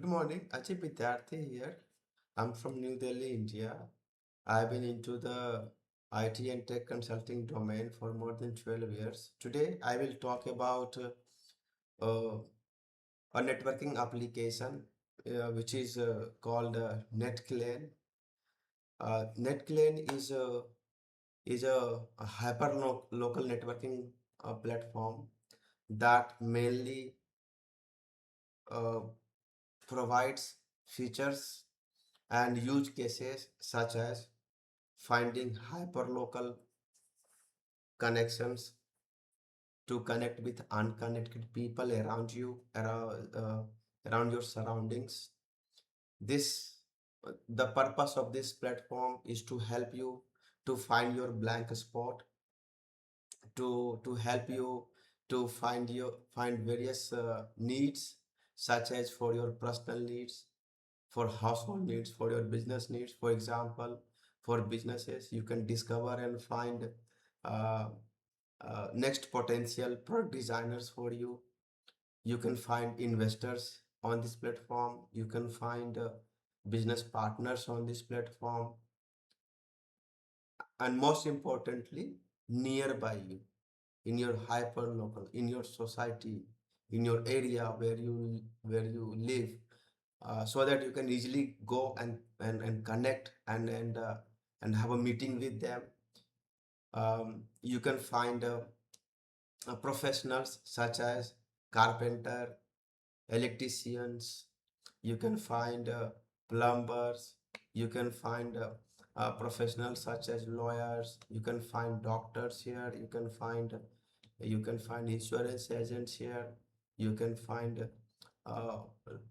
morning, Ajay Vidyarthi here. I'm from New Delhi, India. I've been into the IT and tech consulting domain for more than 12 years. Today, I will talk about uh, a networking application which is called Netclan. Netclan is a hyper local networking platform that mainly uh, provides features and use cases such as finding hyperlocal connections to connect with unconnected people around you, around your surroundings. This, the purpose of this platform is to help you to find your blank spot, to help you to find various needs, such as for your personal needs, for household needs, for your business needs. For example, for businesses, you can discover and find uh, next potential product designers for you. You can find investors on this platform. You can find business partners on this platform, and most importantly, nearby you, in your hyper local, in your society, in your area where you live, so that you can easily go and connect and have a meeting with them. You can find professionals such as carpenter, electricians. You can find plumbers. You can find professionals such as lawyers. You can find doctors here. You can find insurance agents here. You can find uh,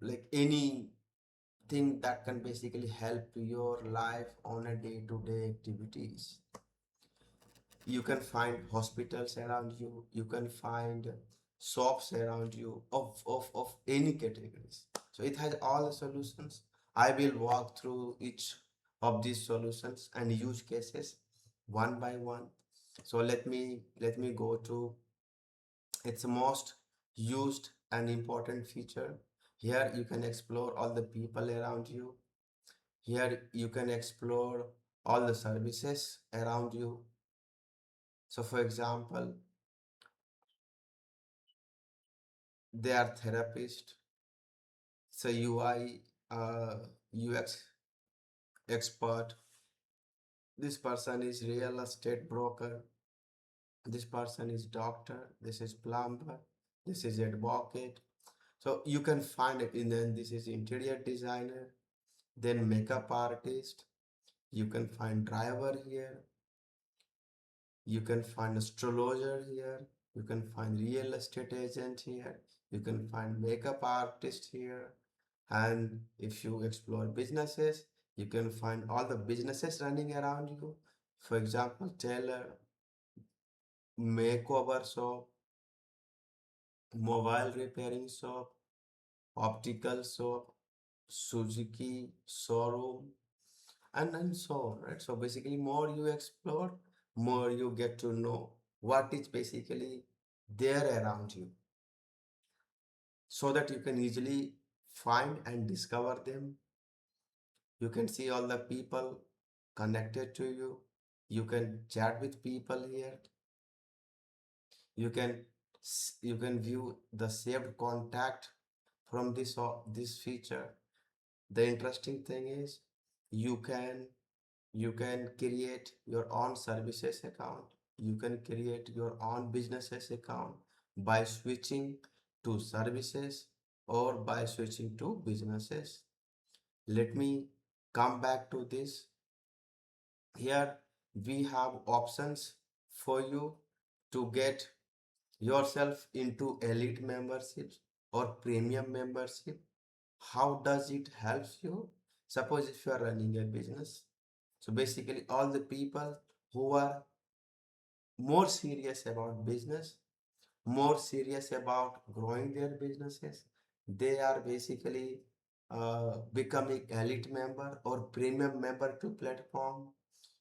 like anything that can basically help your life on a day-to-day activities. You can find hospitals around you. You can find shops around you of any categories. So it has all the solutions. I will walk through each of these solutions and use cases one by one. So let me go to its most used and important feature. Here you can explore all the people around you. Here you can explore all the services around you. So for example, they are therapist, so UI, UX expert. This person is real estate broker. This person is doctor. This is plumber. This is advocate. So you can find it. And then this is interior designer. Then makeup artist. You can find driver here. You can find astrologer here. You can find real estate agent here. You can find makeup artist here. And if you explore businesses, you can find all the businesses running around you. For example, tailor, makeover shop, mobile repairing shop, optical shop, Suzuki showroom, and so on, right? So basically, more you explore, more you get to know what is basically there around you, so that you can easily find and discover them. You can see all the people connected to you. You can chat with people here. You can you can view the saved contact from this feature. The interesting thing is you can you can create your own services account. You can create your own businesses account by switching to services or by switching to businesses. Let me come back to this. Here we have options for you to get yourself into elite memberships or premium membership. How does it help you? Suppose if you are running a business, so basically all the people who are more serious about business, more serious about growing their businesses, they are basically becoming elite member or premium member to platform.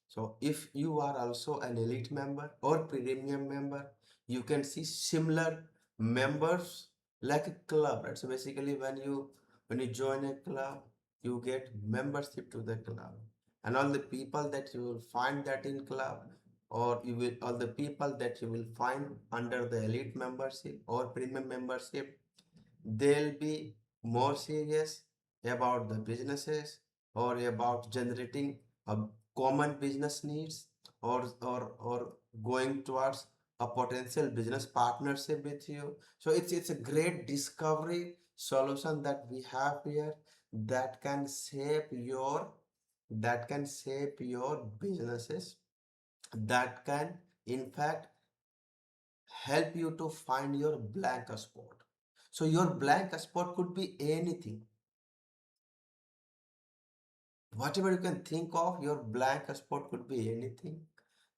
So if you are also an elite member or premium member, you can see similar members like a club, right? So basically, when you When you join a club, you get membership to the club. And all the people that you will find that in club, or you will all the people that you will find under the elite membership or premium membership, they'll be more serious about the businesses or about generating a common business needs, or going towards a potential business partnership with you. So it's a great discovery solution that we have here, that can shape your businesses, that can in fact help you to find your blank spot. So your blank spot could be anything, whatever you can think of. Your blank spot could be anything.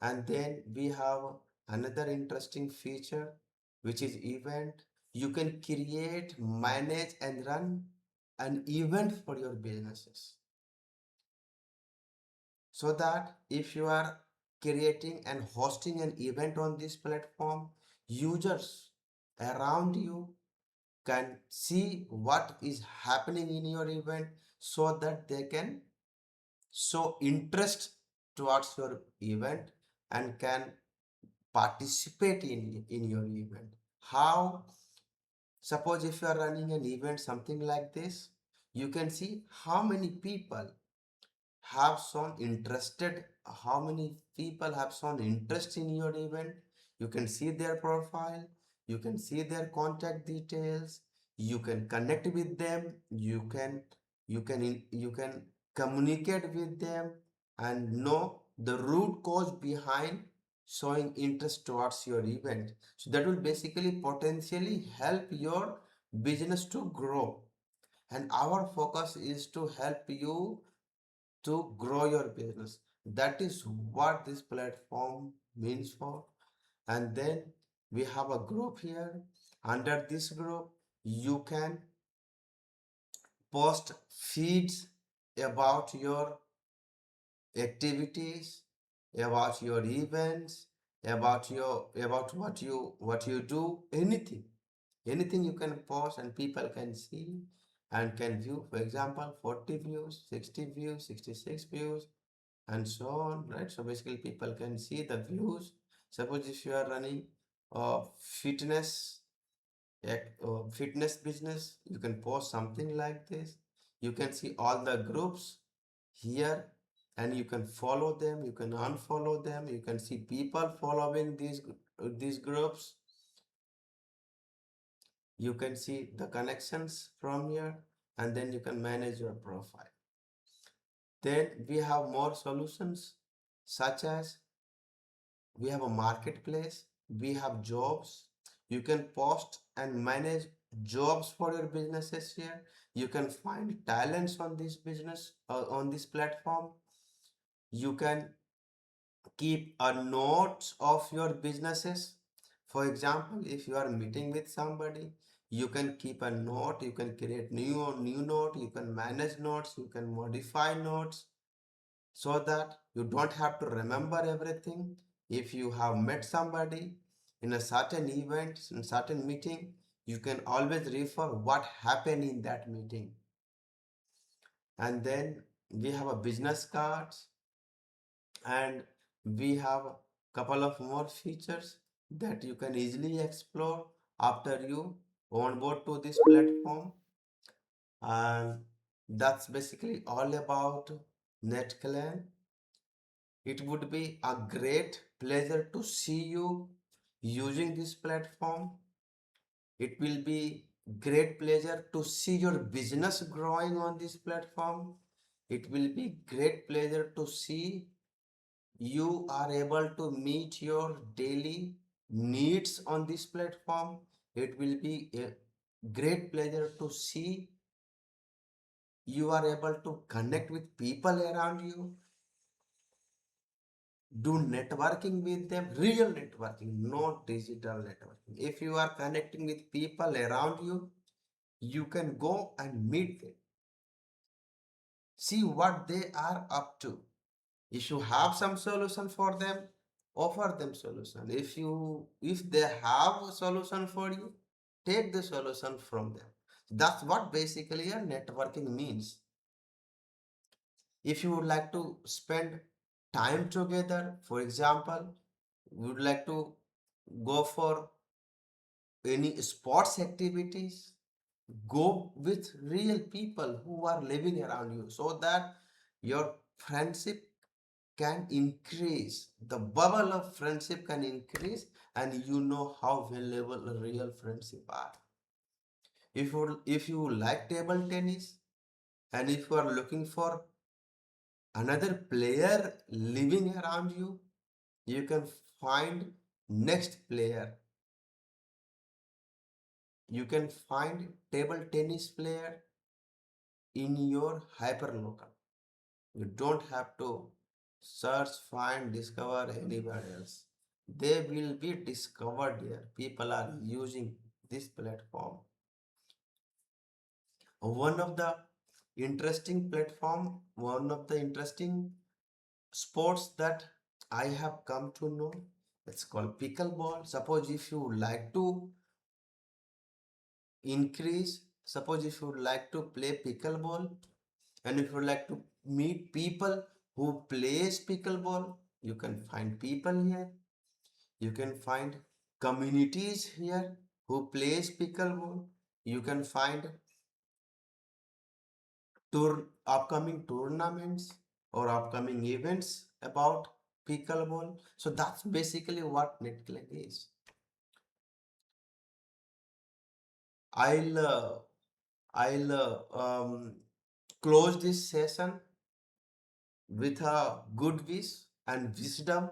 And then we have another interesting feature, which is event. You can create, manage, and run an event for your businesses, so that if you are creating and hosting an event on this platform, users around you can see what is happening in your event, so that they can show interest towards your event and can participate in your event. How? Suppose if you are running an event something like this, you can see how many people have shown interested, how many people have shown interest in your event. You can see their profile, you can see their contact details, you can connect with them, you can communicate with them and know the root cause behind showing interest towards your event. So that will basically potentially help your business to grow, and our focus is to help you to grow your business. That is what this platform means for. And then we have a group here. Under this group, you can post feeds about your activities, about your events, about what you do, anything you can post and people can see and can view. For example, 40 views, 60 views, 66 views, and so on, right? So basically people can see the views. Suppose if you are running a fitness business, you can post something like this. You can see all the groups here, and you can follow them, you can unfollow them, you can see people following these groups. You can see the connections from here, and then you can manage your profile. Then we have more solutions, such as we have a marketplace, we have jobs. You can post and manage jobs for your businesses here. You can find talents on this business, on this platform. You can keep a notes of your businesses. For example, if you are meeting with somebody, you can keep a note, you can create new note, you can manage notes, you can modify notes, so that you don't have to remember everything. If you have met somebody in a certain event, in certain meeting, you can always refer what happened in that meeting. And then we have a business cards, and we have a couple of more features that you can easily explore after you onboard to this platform. And that's basically all about Netclan. It would be a great pleasure to see you using this platform. It will be great pleasure to see your business growing on this platform. It will be great pleasure to see you are able to meet your daily needs on this platform. It will be a great pleasure to see you are able to connect with people around you, do networking with them, real networking, not digital networking. If you are connecting with people around you, you can go and meet them, see what they are up to. If you have some solution for them, offer them solution. If they have a solution for you, take the solution from them. That's what basically a networking means. If you would like to spend time together, for example, would like to go for any sports activities, go with real people who are living around you so that your friendship can increase, the bubble of friendship can increase, and you know how valuable a real friendship are. If you like table tennis, and if you are looking for another player living around you, you can find next player. You can find table tennis player in your hyperlocal. You don't have to search, find, discover anywhere else. They will be discovered here. People are using this platform. One of the interesting sports that I have come to know, it's called pickleball. Suppose if you like to increase, suppose if you would like to play pickleball, and if you would like to meet people who plays pickleball, you can find people here. You can find communities here who plays pickleball. You can find upcoming tournaments or upcoming events about pickleball. So that's basically what Netclan is. I'll uh, I'll close this session with a good wish and wisdom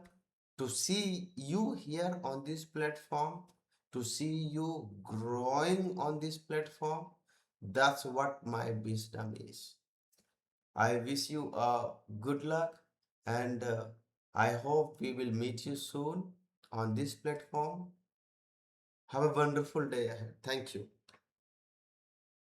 to see you here on this platform, to see you growing on this platform. That's what my wisdom is. I wish you good luck, and I hope we will meet you soon on this platform. Have a wonderful day ahead. Thank you.